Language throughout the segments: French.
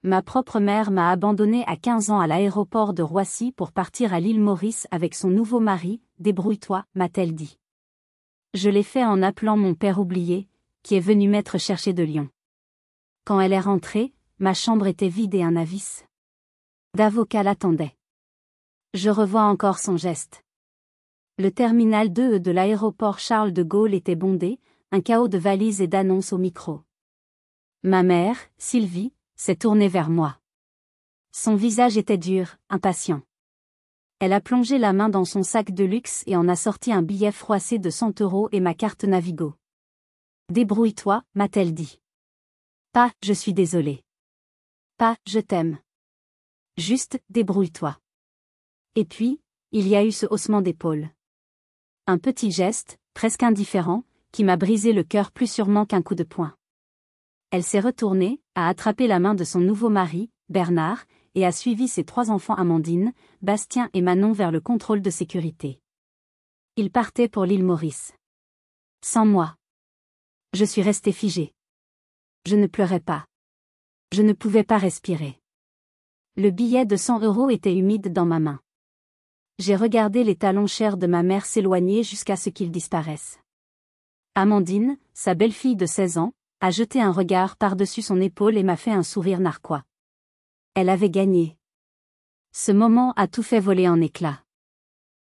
Ma propre mère m'a abandonnée à 15 ans à l'aéroport de Roissy pour partir à l'île Maurice avec son nouveau mari. Débrouille-toi, m'a-t-elle dit. Je l'ai fait en appelant mon père oublié, qui est venu m'être chercher de Lyon. Quand elle est rentrée, ma chambre était vide et un avis d'avocat l'attendait. Je revois encore son geste. Le terminal 2E de l'aéroport Charles de Gaulle était bondé, un chaos de valises et d'annonces au micro. Ma mère, Sylvie, s'est tournée vers moi. Son visage était dur, impatient. Elle a plongé la main dans son sac de luxe et en a sorti un billet froissé de 100 € et ma carte Navigo. Débrouille-toi, m'a-t-elle dit. Pas, je suis désolée. Pas, je t'aime. Juste, débrouille-toi. Et puis, il y a eu ce haussement d'épaule. Un petit geste, presque indifférent, qui m'a brisé le cœur plus sûrement qu'un coup de poing. Elle s'est retournée, a attrapé la main de son nouveau mari, Bernard, et a suivi ses 3 enfants Amandine, Bastien et Manon vers le contrôle de sécurité. Ils partaient pour l'île Maurice. Sans moi. Je suis restée figée. Je ne pleurais pas. Je ne pouvais pas respirer. Le billet de 100 € était humide dans ma main. J'ai regardé les talons chers de ma mère s'éloigner jusqu'à ce qu'ils disparaissent. Amandine, sa belle-fille de 16 ans, a jeté un regard par-dessus son épaule et m'a fait un sourire narquois. Elle avait gagné. Ce moment a tout fait voler en éclats.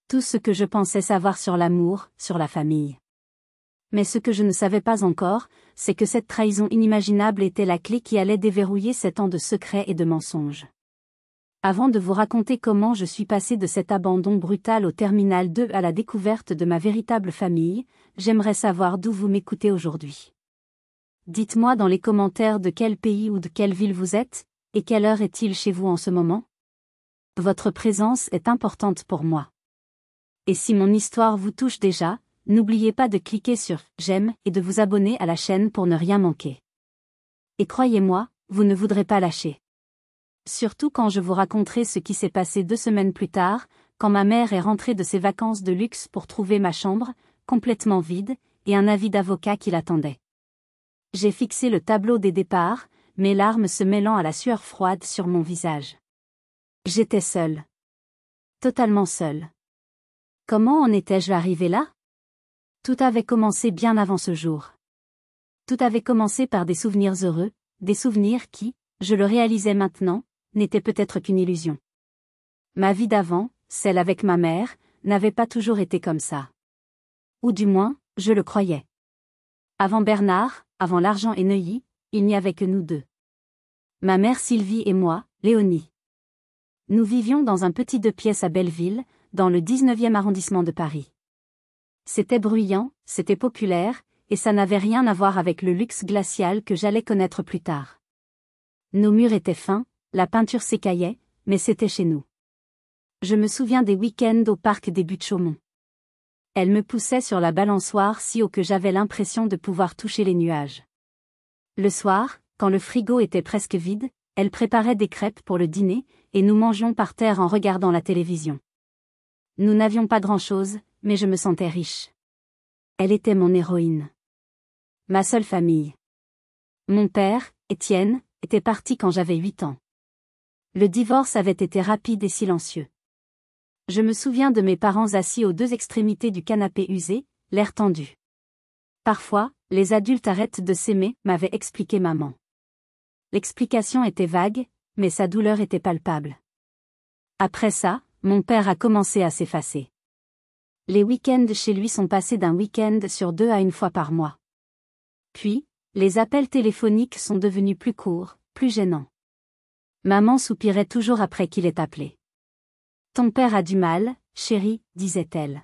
Tout ce que je pensais savoir sur l'amour, sur la famille. Mais ce que je ne savais pas encore, c'est que cette trahison inimaginable était la clé qui allait déverrouiller 7 ans de secrets et de mensonges. Avant de vous raconter comment je suis passée de cet abandon brutal au terminal 2 à la découverte de ma véritable famille, j'aimerais savoir d'où vous m'écoutez aujourd'hui. Dites-moi dans les commentaires de quel pays ou de quelle ville vous êtes, et quelle heure est-il chez vous en ce moment? Votre présence est importante pour moi. Et si mon histoire vous touche déjà, n'oubliez pas de cliquer sur « J'aime » et de vous abonner à la chaîne pour ne rien manquer. Et croyez-moi, vous ne voudrez pas lâcher. Surtout quand je vous raconterai ce qui s'est passé 2 semaines plus tard, quand ma mère est rentrée de ses vacances de luxe pour trouver ma chambre, complètement vide, et un avis d'avocat qui l'attendait. J'ai fixé le tableau des départs, mes larmes se mêlant à la sueur froide sur mon visage. J'étais seule. Totalement seule. Comment en étais-je arrivée là? Tout avait commencé bien avant ce jour. Tout avait commencé par des souvenirs heureux, des souvenirs qui, je le réalisais maintenant, n'étaient peut-être qu'une illusion. Ma vie d'avant, celle avec ma mère, n'avait pas toujours été comme ça. Ou du moins, je le croyais. Avant Bernard, avant l'argent et Neuilly, il n'y avait que nous deux. Ma mère Sylvie et moi, Léonie. Nous vivions dans un petit 2 pièces à Belleville, dans le 19e arrondissement de Paris. C'était bruyant, c'était populaire, et ça n'avait rien à voir avec le luxe glacial que j'allais connaître plus tard. Nos murs étaient fins, la peinture s'écaillait, mais c'était chez nous. Je me souviens des week-ends au parc des Buttes-Chaumont. Elle me poussait sur la balançoire si haut que j'avais l'impression de pouvoir toucher les nuages. Le soir, quand le frigo était presque vide, elle préparait des crêpes pour le dîner, et nous mangions par terre en regardant la télévision. Nous n'avions pas grand-chose, mais je me sentais riche. Elle était mon héroïne. Ma seule famille. Mon père, Étienne, était parti quand j'avais 8 ans. Le divorce avait été rapide et silencieux. Je me souviens de mes parents assis aux 2 extrémités du canapé usé, l'air tendu. Parfois, les adultes arrêtent de s'aimer, m'avait expliqué maman. L'explication était vague, mais sa douleur était palpable. Après ça, mon père a commencé à s'effacer. Les week-ends chez lui sont passés d'un week-end sur 2 à 1 fois par mois. Puis, les appels téléphoniques sont devenus plus courts, plus gênants. Maman soupirait toujours après qu'il ait appelé. Ton père a du mal, chérie, disait-elle.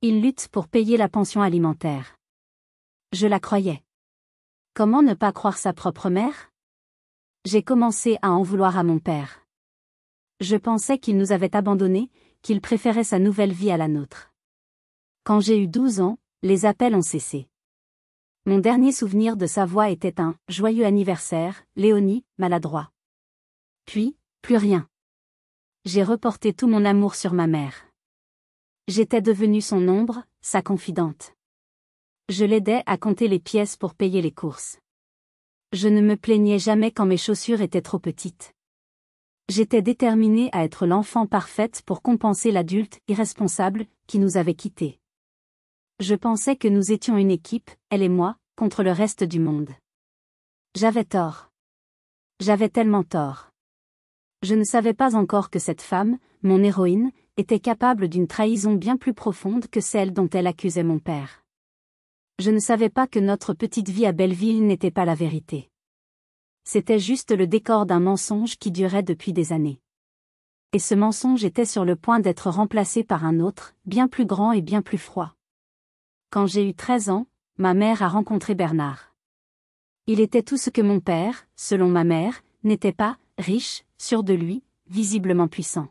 Il lutte pour payer la pension alimentaire. Je la croyais. Comment ne pas croire sa propre mère? J'ai commencé à en vouloir à mon père. Je pensais qu'il nous avait abandonnés, qu'il préférait sa nouvelle vie à la nôtre. Quand j'ai eu 12 ans, les appels ont cessé. Mon dernier souvenir de sa voix était un « Joyeux anniversaire, Léonie », maladroit. Puis, plus rien. J'ai reporté tout mon amour sur ma mère. J'étais devenue son ombre, sa confidente. Je l'aidais à compter les pièces pour payer les courses. Je ne me plaignais jamais quand mes chaussures étaient trop petites. J'étais déterminée à être l'enfant parfaite pour compenser l'adulte irresponsable qui nous avait quittés. Je pensais que nous étions une équipe, elle et moi, contre le reste du monde. J'avais tort. J'avais tellement tort. Je ne savais pas encore que cette femme, mon héroïne, était capable d'une trahison bien plus profonde que celle dont elle accusait mon père. Je ne savais pas que notre petite vie à Belleville n'était pas la vérité. C'était juste le décor d'un mensonge qui durait depuis des années. Et ce mensonge était sur le point d'être remplacé par un autre, bien plus grand et bien plus froid. Quand j'ai eu 13 ans, ma mère a rencontré Bernard. Il était tout ce que mon père, selon ma mère, n'était pas, riche, sûr de lui, visiblement puissant.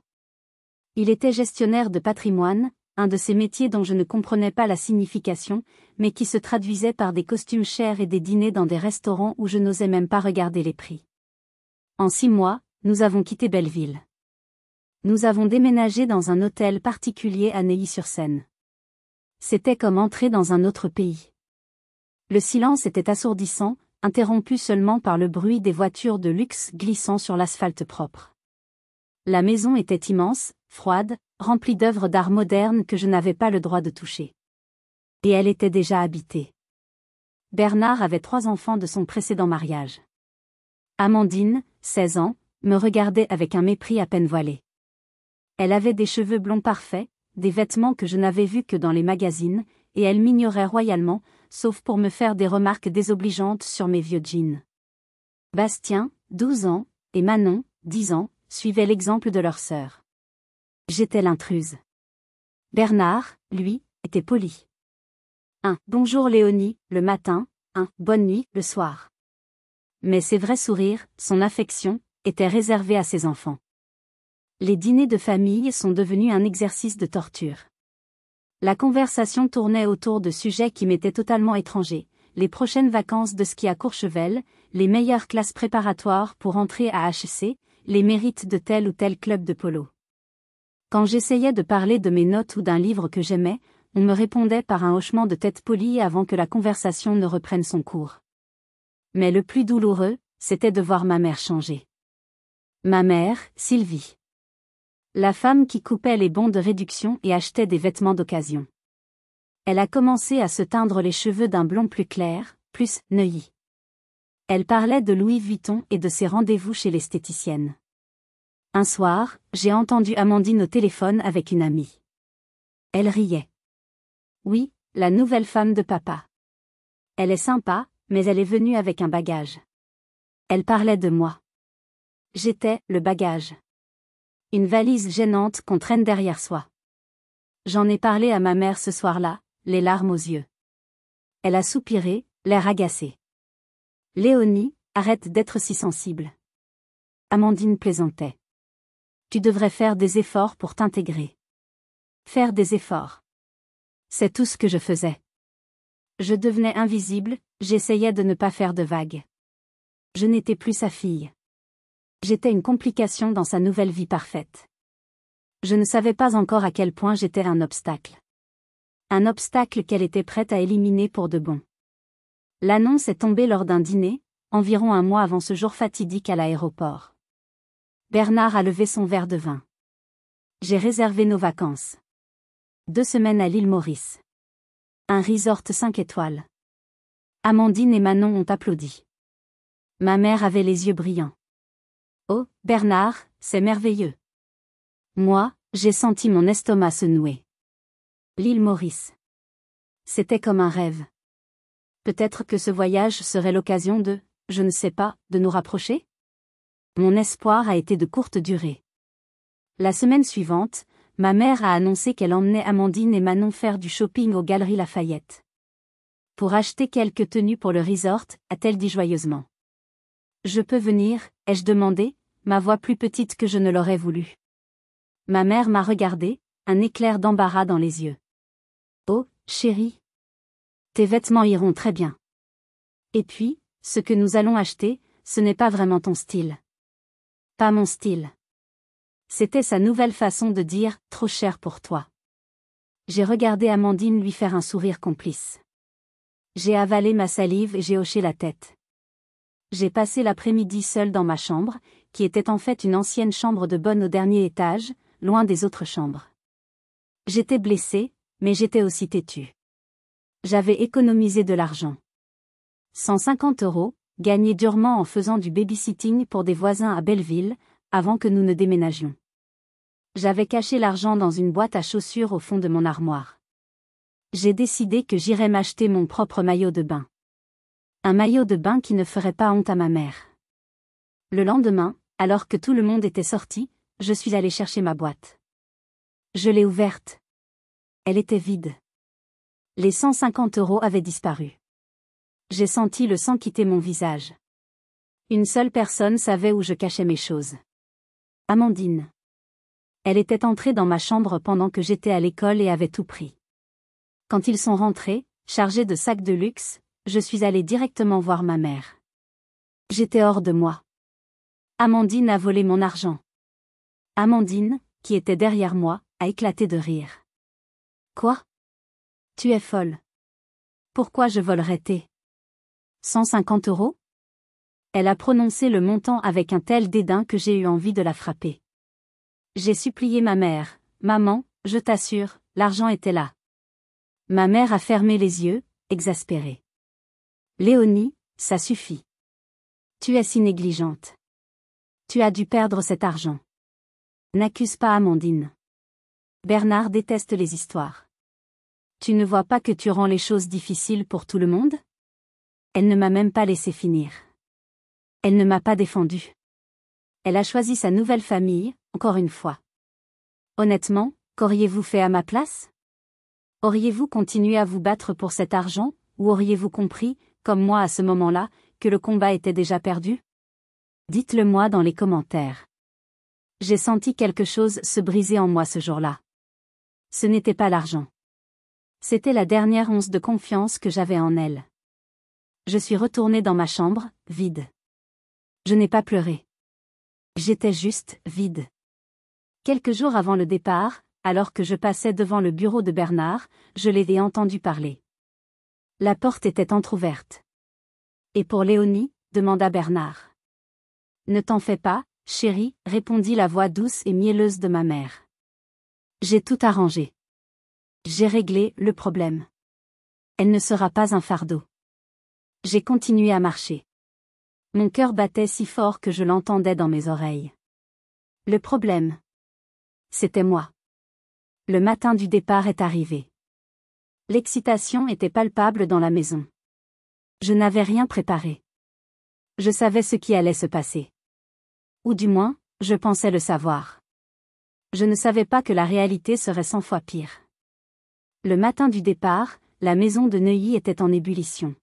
Il était gestionnaire de patrimoine, un de ces métiers dont je ne comprenais pas la signification, mais qui se traduisait par des costumes chers et des dîners dans des restaurants où je n'osais même pas regarder les prix. En 6 mois, nous avons quitté Belleville. Nous avons déménagé dans un hôtel particulier à Neuilly-sur-Seine. C'était comme entrer dans un autre pays. Le silence était assourdissant, interrompu seulement par le bruit des voitures de luxe glissant sur l'asphalte propre. La maison était immense, froide, remplie d'œuvres d'art modernes que je n'avais pas le droit de toucher. Et elle était déjà habitée. Bernard avait 3 enfants de son précédent mariage. Amandine, 16 ans, me regardait avec un mépris à peine voilé. Elle avait des cheveux blonds parfaits, des vêtements que je n'avais vus que dans les magazines, et elle m'ignorait royalement, sauf pour me faire des remarques désobligeantes sur mes vieux jeans. Bastien, 12 ans, et Manon, 10 ans, suivaient l'exemple de leur sœur. J'étais l'intruse. Bernard, lui, était poli. Un « bonjour Léonie » le matin, un « bonne nuit » le soir. Mais ses vrais sourires, son affection, étaient réservés à ses enfants. Les dîners de famille sont devenus un exercice de torture. La conversation tournait autour de sujets qui m'étaient totalement étrangers, les prochaines vacances de ski à Courchevel, les meilleures classes préparatoires pour entrer à HEC, les mérites de tel ou tel club de polo. Quand j'essayais de parler de mes notes ou d'un livre que j'aimais, on me répondait par un hochement de tête poli avant que la conversation ne reprenne son cours. Mais le plus douloureux, c'était de voir ma mère changer. Ma mère, Sylvie. La femme qui coupait les bons de réduction et achetait des vêtements d'occasion. Elle a commencé à se teindre les cheveux d'un blond plus clair, plus Neuilly. Elle parlait de Louis Vuitton et de ses rendez-vous chez l'esthéticienne. Un soir, j'ai entendu Amandine au téléphone avec une amie. Elle riait. Oui, la nouvelle femme de papa. Elle est sympa, mais elle est venue avec un bagage. Elle parlait de moi. J'étais le bagage. Une valise gênante qu'on traîne derrière soi. J'en ai parlé à ma mère ce soir-là, les larmes aux yeux. Elle a soupiré, l'air agacé. Léonie, arrête d'être si sensible. Amandine plaisantait. Tu devrais faire des efforts pour t'intégrer. Faire des efforts. C'est tout ce que je faisais. Je devenais invisible, j'essayais de ne pas faire de vagues. Je n'étais plus sa fille. J'étais une complication dans sa nouvelle vie parfaite. Je ne savais pas encore à quel point j'étais un obstacle. Un obstacle qu'elle était prête à éliminer pour de bon. L'annonce est tombée lors d'un dîner, environ un mois avant ce jour fatidique à l'aéroport. Bernard a levé son verre de vin. J'ai réservé nos vacances. 2 semaines à l'île Maurice. Un resort 5 étoiles. Amandine et Manon ont applaudi. Ma mère avait les yeux brillants. Oh, Bernard, c'est merveilleux. Moi, j'ai senti mon estomac se nouer. L'île Maurice. C'était comme un rêve. Peut-être que ce voyage serait l'occasion de, je ne sais pas, de nous rapprocher? Mon espoir a été de courte durée. La semaine suivante, ma mère a annoncé qu'elle emmenait Amandine et Manon faire du shopping aux Galeries Lafayette. Pour acheter quelques tenues pour le resort, a-t-elle dit joyeusement. Je peux venir, ai-je demandé, ma voix plus petite que je ne l'aurais voulu. Ma mère m'a regardé, un éclair d'embarras dans les yeux. Oh, chérie. Tes vêtements iront très bien. Et puis, ce que nous allons acheter, ce n'est pas vraiment ton style. Pas mon style. C'était sa nouvelle façon de dire « trop cher pour toi ». J'ai regardé Amandine lui faire un sourire complice. J'ai avalé ma salive et j'ai hoché la tête. J'ai passé l'après-midi seule dans ma chambre, qui était en fait une ancienne chambre de bonne au dernier étage, loin des autres chambres. J'étais blessée, mais j'étais aussi têtue. J'avais économisé de l'argent. 150 €, gagnés durement en faisant du babysitting pour des voisins à Belleville, avant que nous ne déménagions. J'avais caché l'argent dans une boîte à chaussures au fond de mon armoire. J'ai décidé que j'irais m'acheter mon propre maillot de bain. Un maillot de bain qui ne ferait pas honte à ma mère. Le lendemain, alors que tout le monde était sorti, je suis allée chercher ma boîte. Je l'ai ouverte. Elle était vide. Les 150 € avaient disparu. J'ai senti le sang quitter mon visage. Une seule personne savait où je cachais mes choses. Amandine. Elle était entrée dans ma chambre pendant que j'étais à l'école et avait tout pris. Quand ils sont rentrés, chargés de sacs de luxe, je suis allée directement voir ma mère. J'étais hors de moi. Amandine a volé mon argent. Amandine, qui était derrière moi, a éclaté de rire. Quoi? Tu es folle. Pourquoi je volerais tes 150 €? Elle a prononcé le montant avec un tel dédain que j'ai eu envie de la frapper. J'ai supplié ma mère, maman, je t'assure, l'argent était là. Ma mère a fermé les yeux, exaspérée. Léonie, ça suffit. Tu es si négligente. Tu as dû perdre cet argent. N'accuse pas Amandine. Bernard déteste les histoires. Tu ne vois pas que tu rends les choses difficiles pour tout le monde? Elle ne m'a même pas laissé finir. Elle ne m'a pas défendu. Elle a choisi sa nouvelle famille, encore une fois. Honnêtement, qu'auriez-vous fait à ma place? Auriez-vous continué à vous battre pour cet argent, ou auriez-vous compris, comme moi à ce moment-là, que le combat était déjà perdu? Dites-le moi dans les commentaires. J'ai senti quelque chose se briser en moi ce jour-là. Ce n'était pas l'argent. C'était la dernière once de confiance que j'avais en elle. Je suis retournée dans ma chambre, vide. Je n'ai pas pleuré. J'étais juste vide. Quelques jours avant le départ, alors que je passais devant le bureau de Bernard, je l'ai entendu parler. La porte était entr'ouverte. Et pour Léonie? Demanda Bernard. Ne t'en fais pas, chérie, répondit la voix douce et mielleuse de ma mère. J'ai tout arrangé. J'ai réglé le problème. Elle ne sera pas un fardeau. J'ai continué à marcher. Mon cœur battait si fort que je l'entendais dans mes oreilles. Le problème, c'était moi. Le matin du départ est arrivé. L'excitation était palpable dans la maison. Je n'avais rien préparé. Je savais ce qui allait se passer. Ou du moins, je pensais le savoir. Je ne savais pas que la réalité serait 100 fois pire. Le matin du départ, la maison de Neuilly était en ébullition.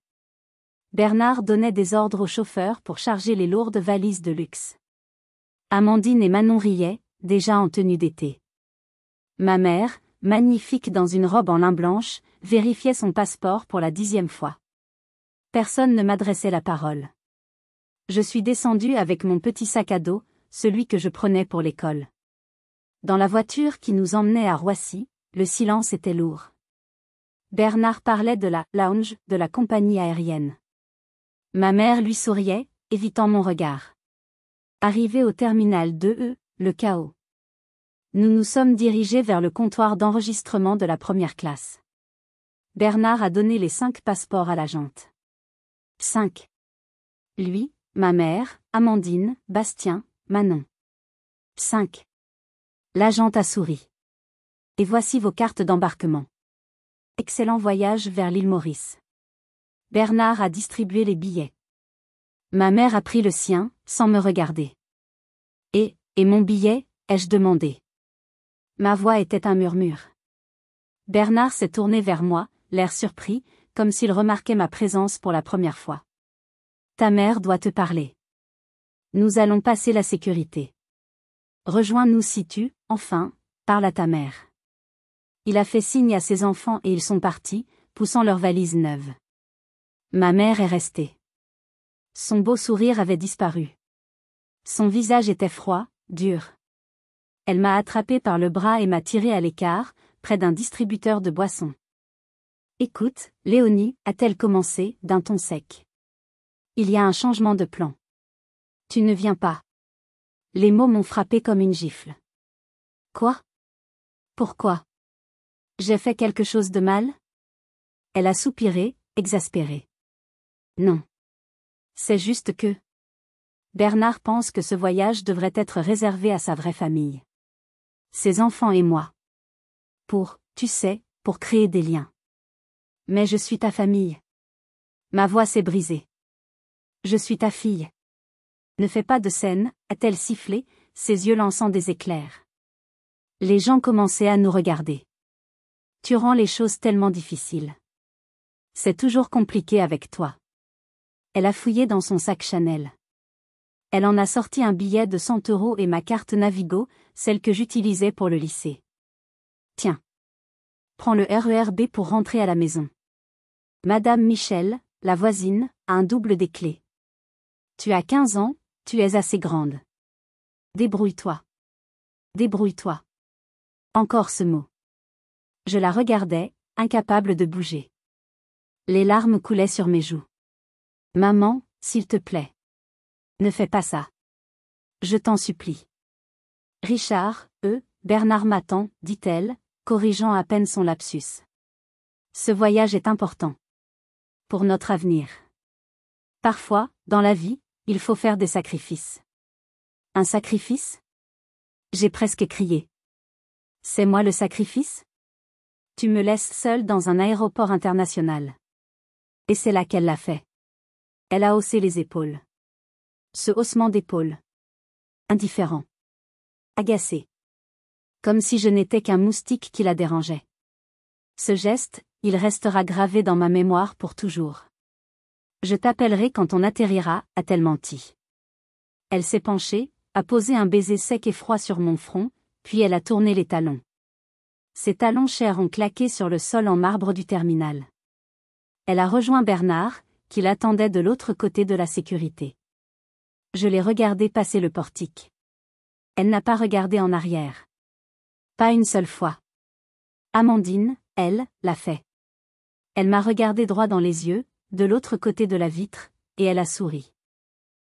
Bernard donnait des ordres au chauffeur pour charger les lourdes valises de luxe. Amandine et Manon riaient, déjà en tenue d'été. Ma mère, magnifique dans une robe en lin blanche, vérifiait son passeport pour la 10e fois. Personne ne m'adressait la parole. Je suis descendue avec mon petit sac à dos, celui que je prenais pour l'école. Dans la voiture qui nous emmenait à Roissy, le silence était lourd. Bernard parlait de la lounge de la compagnie aérienne. Ma mère lui souriait, évitant mon regard. Arrivé au terminal 2E, le chaos. Nous nous sommes dirigés vers le comptoir d'enregistrement de la première classe. Bernard a donné les 5 passeports à l'agente. 5. Lui, ma mère, Amandine, Bastien, Manon. 5. L'agente a souri. Et voici vos cartes d'embarquement. Excellent voyage vers l'île Maurice. Bernard a distribué les billets. Ma mère a pris le sien, sans me regarder. Et mon billet, ai-je demandé. Ma voix était un murmure. Bernard s'est tourné vers moi, l'air surpris, comme s'il remarquait ma présence pour la première fois. Ta mère doit te parler. Nous allons passer la sécurité. Rejoins-nous si tu, enfin, parles à ta mère. Il a fait signe à ses enfants et ils sont partis, poussant leurs valises neuves. Ma mère est restée. Son beau sourire avait disparu. Son visage était froid, dur. Elle m'a attrapé par le bras et m'a tiré à l'écart, près d'un distributeur de boissons. Écoute, Léonie, a-t-elle commencé, d'un ton sec. Il y a un changement de plan. Tu ne viens pas. Les mots m'ont frappé comme une gifle. Quoi? Pourquoi? J'ai fait quelque chose de mal? Elle a soupiré, exaspérée. Non. C'est juste que... Bernard pense que ce voyage devrait être réservé à sa vraie famille. Ses enfants et moi. Tu sais, pour créer des liens. Mais je suis ta famille. Ma voix s'est brisée. Je suis ta fille. Ne fais pas de scène, a-t-elle sifflé, ses yeux lançant des éclairs. Les gens commençaient à nous regarder. Tu rends les choses tellement difficiles. C'est toujours compliqué avec toi. Elle a fouillé dans son sac Chanel. Elle en a sorti un billet de 100 € et ma carte Navigo, celle que j'utilisais pour le lycée. Tiens. Prends le RER B pour rentrer à la maison. Madame Michel, la voisine, a un double des clés. Tu as 15 ans, tu es assez grande. Débrouille-toi. Débrouille-toi. Encore ce mot. Je la regardais, incapable de bouger. Les larmes coulaient sur mes joues. Maman, s'il te plaît. Ne fais pas ça. Je t'en supplie. Richard, Bernard m'attend, dit-elle, corrigeant à peine son lapsus. Ce voyage est important. Pour notre avenir. Parfois, dans la vie, il faut faire des sacrifices. Un sacrifice? J'ai presque crié. C'est moi le sacrifice? Tu me laisses seule dans un aéroport international. Et c'est là qu'elle l'a fait. Elle a haussé les épaules. Ce haussement d'épaules. Indifférent. Agacé. Comme si je n'étais qu'un moustique qui la dérangeait. Ce geste, il restera gravé dans ma mémoire pour toujours. Je t'appellerai quand on atterrira, a-t-elle menti. Elle s'est penchée, a posé un baiser sec et froid sur mon front, puis elle a tourné les talons. Ses talons chers ont claqué sur le sol en marbre du terminal. Elle a rejoint Bernard, qui l'attendait de l'autre côté de la sécurité. Je l'ai regardé passer le portique. Elle n'a pas regardé en arrière. Pas une seule fois. Amandine, elle, l'a fait. Elle m'a regardé droit dans les yeux, de l'autre côté de la vitre, et elle a souri.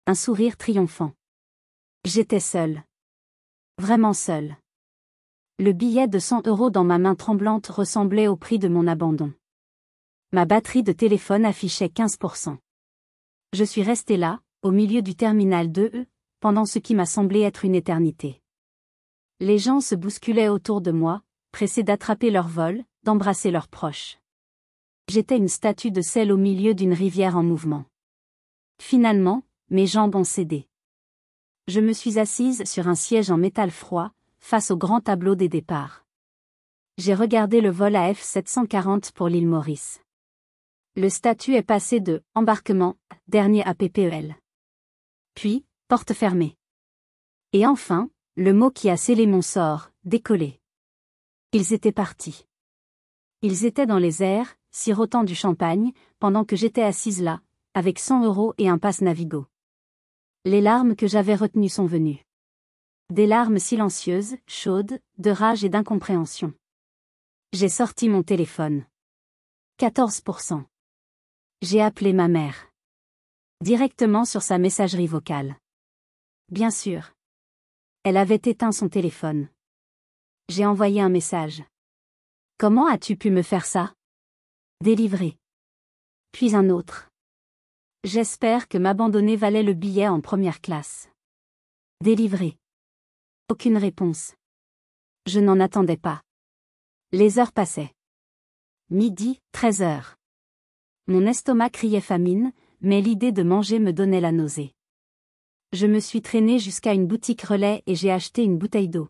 Un sourire triomphant. J'étais seule. Vraiment seule. Le billet de 100 € dans ma main tremblante ressemblait au prix de mon abandon. Ma batterie de téléphone affichait 15%. Je suis restée là, au milieu du terminal 2E, pendant ce qui m'a semblé être une éternité. Les gens se bousculaient autour de moi, pressés d'attraper leur vol, d'embrasser leurs proches. J'étais une statue de sel au milieu d'une rivière en mouvement. Finalement, mes jambes ont cédé. Je me suis assise sur un siège en métal froid, face au grand tableau des départs. J'ai regardé le vol à F740 pour l'île Maurice. Le statut est passé de « embarquement » dernier APPEL. Puis, porte fermée. Et enfin, le mot qui a scellé mon sort, décoller. Ils étaient partis. Ils étaient dans les airs, sirotant du champagne, pendant que j'étais assise là, avec 100 € et un pass Navigo. Les larmes que j'avais retenues sont venues. Des larmes silencieuses, chaudes, de rage et d'incompréhension. J'ai sorti mon téléphone. 14%. J'ai appelé ma mère. Directement sur sa messagerie vocale. Bien sûr. Elle avait éteint son téléphone. J'ai envoyé un message. Comment as-tu pu me faire ça? Délivré. Puis un autre. J'espère que m'abandonner valait le billet en première classe. Délivré. Aucune réponse. Je n'en attendais pas. Les heures passaient. Midi, 13 heures. Mon estomac criait famine, mais l'idée de manger me donnait la nausée. Je me suis traînée jusqu'à une boutique relais et j'ai acheté une bouteille d'eau.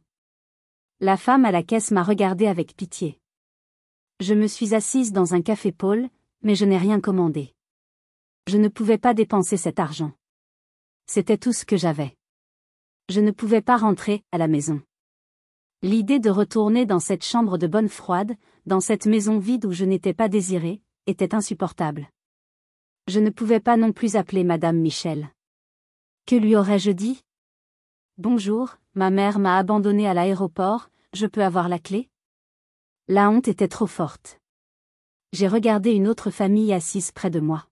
La femme à la caisse m'a regardée avec pitié. Je me suis assise dans un café Paul, mais je n'ai rien commandé. Je ne pouvais pas dépenser cet argent. C'était tout ce que j'avais. Je ne pouvais pas rentrer à la maison. L'idée de retourner dans cette chambre de bonne froide, dans cette maison vide où je n'étais pas désirée, était insupportable. Je ne pouvais pas non plus appeler Madame Michel. Que lui aurais-je dit? Bonjour, ma mère m'a abandonnée à l'aéroport, je peux avoir la clé? La honte était trop forte. J'ai regardé une autre famille assise près de moi.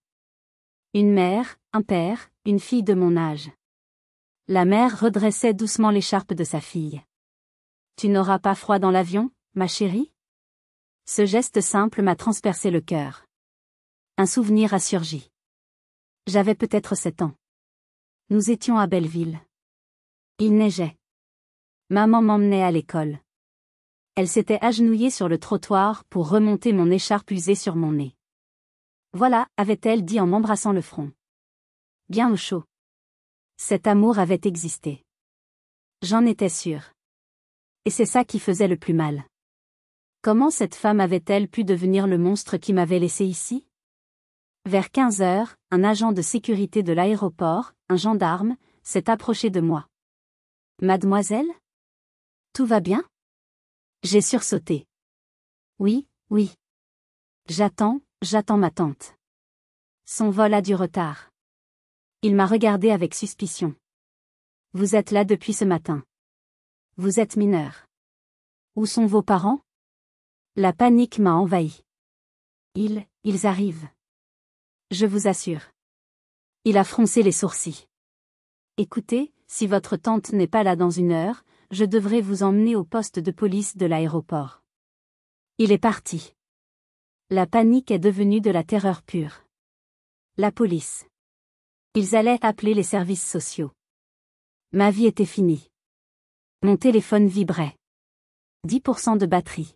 Une mère, un père, une fille de mon âge. La mère redressait doucement l'écharpe de sa fille. Tu n'auras pas froid dans l'avion, ma chérie? Ce geste simple m'a transpercé le cœur. Un souvenir a surgi. J'avais peut-être 7 ans. Nous étions à Belleville. Il neigeait. Maman m'emmenait à l'école. Elle s'était agenouillée sur le trottoir pour remonter mon écharpe usée sur mon nez. Voilà, avait-elle dit en m'embrassant le front. Bien au chaud. Cet amour avait existé. J'en étais sûre. Et c'est ça qui faisait le plus mal. Comment cette femme avait-elle pu devenir le monstre qui m'avait laissé ici? Vers 15 heures, un agent de sécurité de l'aéroport, un gendarme, s'est approché de moi. Mademoiselle? Tout va bien? J'ai sursauté. Oui, oui. J'attends ma tante. Son vol a du retard. Il m'a regardé avec suspicion. Vous êtes là depuis ce matin. Vous êtes mineur. Où sont vos parents? La panique m'a envahi. Ils arrivent. Je vous assure. Il a froncé les sourcils. Écoutez, si votre tante n'est pas là dans 1 heure, je devrais vous emmener au poste de police de l'aéroport. Il est parti. La panique est devenue de la terreur pure. La police. Ils allaient appeler les services sociaux. Ma vie était finie. Mon téléphone vibrait. 10% de batterie.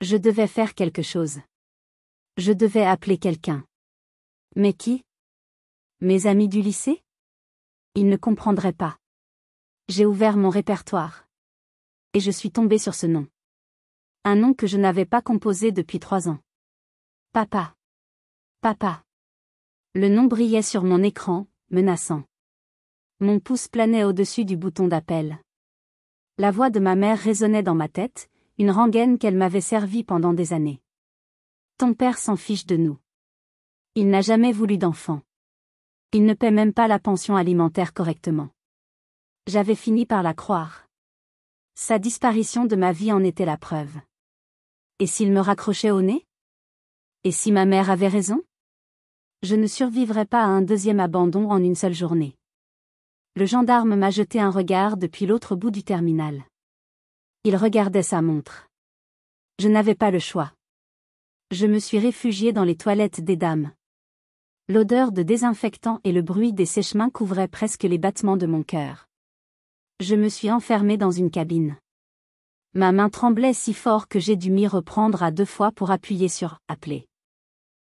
Je devais faire quelque chose. Je devais appeler quelqu'un. Mais qui? Mes amis du lycée? Ils ne comprendraient pas. J'ai ouvert mon répertoire. Et je suis tombée sur ce nom. Un nom que je n'avais pas composé depuis 3 ans. Papa. Papa. Le nom brillait sur mon écran, menaçant. Mon pouce planait au-dessus du bouton d'appel. La voix de ma mère résonnait dans ma tête, une rengaine qu'elle m'avait servie pendant des années. Ton père s'en fiche de nous. Il n'a jamais voulu d'enfant. Il ne paie même pas la pension alimentaire correctement. J'avais fini par la croire. Sa disparition de ma vie en était la preuve. Et s'il me raccrochait au nez? Et si ma mère avait raison? Je ne survivrais pas à un deuxième abandon en une seule journée. Le gendarme m'a jeté un regard depuis l'autre bout du terminal. Il regardait sa montre. Je n'avais pas le choix. Je me suis réfugiée dans les toilettes des dames. L'odeur de désinfectant et le bruit des sèche-mains couvraient presque les battements de mon cœur. Je me suis enfermée dans une cabine. Ma main tremblait si fort que j'ai dû m'y reprendre à 2 fois pour appuyer sur « Appeler ».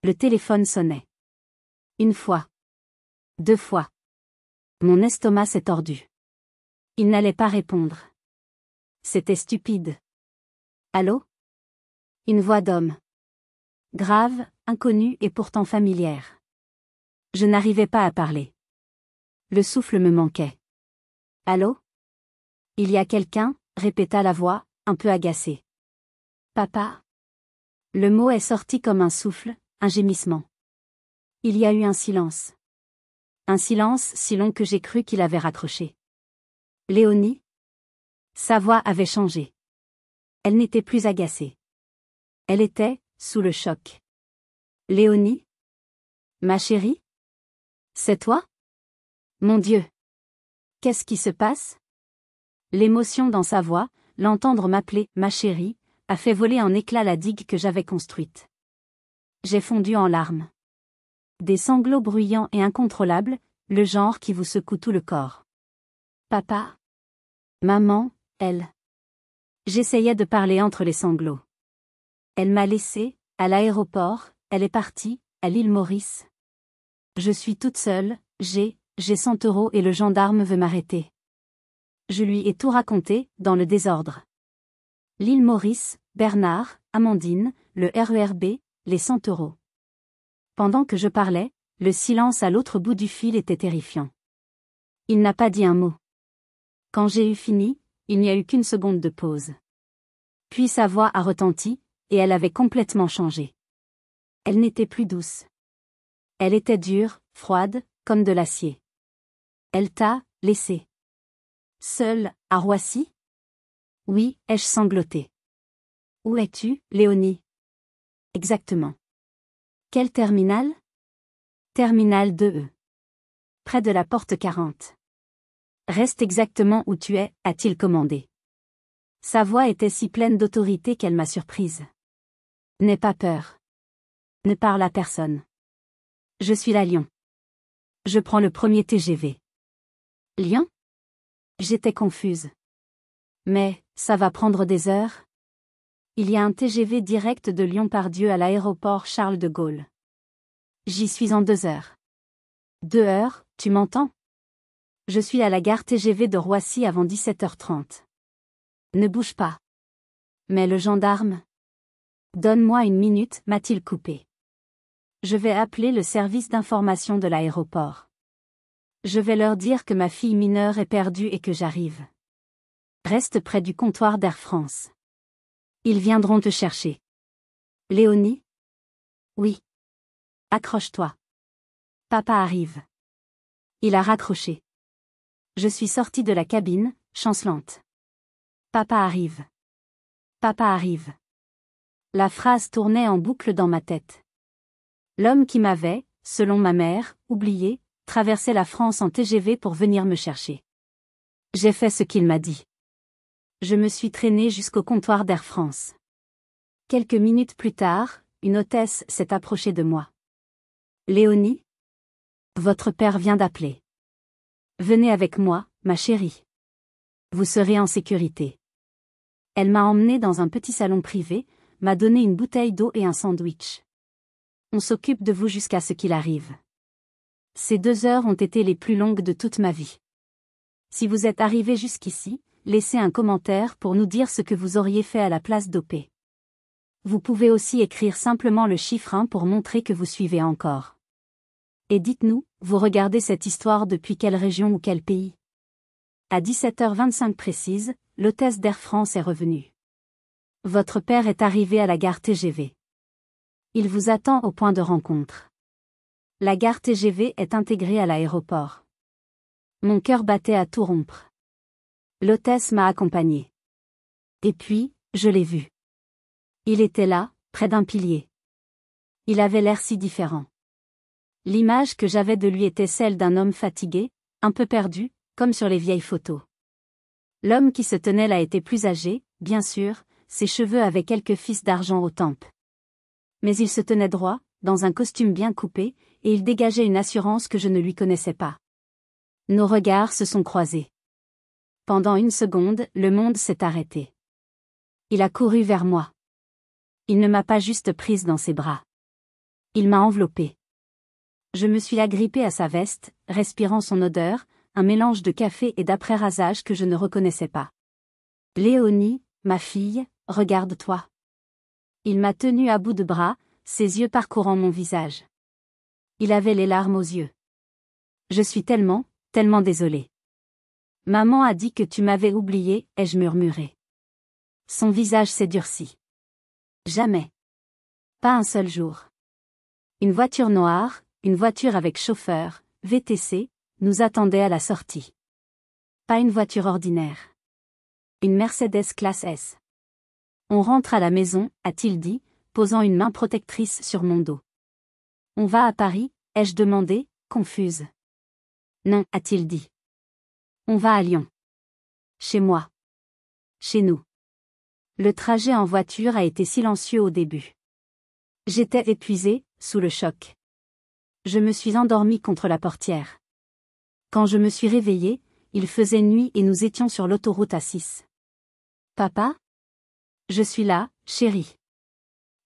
Le téléphone sonnait. 1 fois. 2 fois. Mon estomac s'est tordu. Il n'allait pas répondre. C'était stupide. Allô? Une voix d'homme. Grave, inconnue et pourtant familière. Je n'arrivais pas à parler. Le souffle me manquait. Allô? Il y a quelqu'un, répéta la voix, un peu agacée. Papa? Le mot est sorti comme un souffle, un gémissement. Il y a eu un silence. Un silence si long que j'ai cru qu'il avait raccroché. Léonie? Sa voix avait changé. Elle n'était plus agacée. Elle était, sous le choc. Léonie? Ma chérie? C'est toi? Mon Dieu! Qu'est-ce qui se passe? L'émotion dans sa voix, l'entendre m'appeler « ma chérie », a fait voler en éclats la digue que j'avais construite. J'ai fondu en larmes. Des sanglots bruyants et incontrôlables, le genre qui vous secoue tout le corps. Papa? Maman, elle. J'essayais de parler entre les sanglots. Elle m'a laissé, à l'aéroport, elle est partie, à l'île Maurice. Je suis toute seule, j'ai 100 € et le gendarme veut m'arrêter. Je lui ai tout raconté, dans le désordre. L'île Maurice, Bernard, Amandine, le RERB, les 100 €. Pendant que je parlais, le silence à l'autre bout du fil était terrifiant. Il n'a pas dit un mot. Quand j'ai eu fini, il n'y a eu qu'une seconde de pause. Puis sa voix a retenti, et elle avait complètement changé. Elle n'était plus douce. Elle était dure, froide, comme de l'acier. Elle t'a laissé. Seule, à Roissy? Oui, ai-je sangloté. Où es-tu, Léonie? Exactement. Quel terminal? Terminal 2E. Près de la porte 40. Reste exactement où tu es, a-t-il commandé. Sa voix était si pleine d'autorité qu'elle m'a surprise. N'aie pas peur. Ne parle à personne. Je suis la Lyon. Je prends le premier TGV. Lyon? J'étais confuse. Mais, ça va prendre des heures? Il y a un TGV direct de Lyon-Part-Dieu à l'aéroport Charles de Gaulle. J'y suis en 2 heures. 2 heures, tu m'entends? Je suis à la gare TGV de Roissy avant 17h30. Ne bouge pas. Mais le gendarme? Donne-moi 1 minute, m'a-t-il coupé. Je vais appeler le service d'information de l'aéroport. Je vais leur dire que ma fille mineure est perdue et que j'arrive. Reste près du comptoir d'Air France. Ils viendront te chercher. Léonie? Oui. Accroche-toi. Papa arrive. Il a raccroché. Je suis sortie de la cabine, chancelante. Papa arrive. Papa arrive. La phrase tournait en boucle dans ma tête. L'homme qui m'avait, selon ma mère, oublié, traversait la France en TGV pour venir me chercher. J'ai fait ce qu'il m'a dit. Je me suis traînée jusqu'au comptoir d'Air France. Quelques minutes plus tard, une hôtesse s'est approchée de moi. Léonie? Votre père vient d'appeler. Venez avec moi, ma chérie. Vous serez en sécurité. Elle m'a emmenée dans un petit salon privé, m'a donné une bouteille d'eau et un sandwich. On s'occupe de vous jusqu'à ce qu'il arrive. Ces 2 heures ont été les plus longues de toute ma vie. Si vous êtes arrivé jusqu'ici, laissez un commentaire pour nous dire ce que vous auriez fait à la place d'OP. Vous pouvez aussi écrire simplement le chiffre 1 pour montrer que vous suivez encore. Et dites-nous, vous regardez cette histoire depuis quelle région ou quel pays? À 17h25 précise, l'hôtesse d'Air France est revenue. Votre père est arrivé à la gare TGV. Il vous attend au point de rencontre. La gare TGV est intégrée à l'aéroport. Mon cœur battait à tout rompre. L'hôtesse m'a accompagnée. Et puis, je l'ai vu. Il était là, près d'un pilier. Il avait l'air si différent. L'image que j'avais de lui était celle d'un homme fatigué, un peu perdu, comme sur les vieilles photos. L'homme qui se tenait là était plus âgé, bien sûr, ses cheveux avaient quelques fils d'argent aux tempes. Mais il se tenait droit, dans un costume bien coupé, et il dégageait une assurance que je ne lui connaissais pas. Nos regards se sont croisés. Pendant 1 seconde, le monde s'est arrêté. Il a couru vers moi. Il ne m'a pas juste prise dans ses bras. Il m'a enveloppée. Je me suis agrippée à sa veste, respirant son odeur, un mélange de café et d'après-rasage que je ne reconnaissais pas. Léonie, ma fille, regarde-toi. Il m'a tenue à bout de bras, ses yeux parcourant mon visage. Il avait les larmes aux yeux. Je suis tellement désolée. Maman a dit que tu m'avais oublié, ai-je murmuré. Son visage s'est durci. Jamais. Pas un seul jour. Une voiture noire, une voiture avec chauffeur, VTC, nous attendait à la sortie. Pas une voiture ordinaire. Une Mercedes classe S. On rentre à la maison, a-t-il dit, posant une main protectrice sur mon dos. On va à Paris, ai-je demandé, confuse. Non, a-t-il dit. On va à Lyon. Chez moi. Chez nous. Le trajet en voiture a été silencieux au début. J'étais épuisée, sous le choc. Je me suis endormie contre la portière. Quand je me suis réveillée, il faisait nuit et nous étions sur l'autoroute A6. Papa? Je suis là, chérie.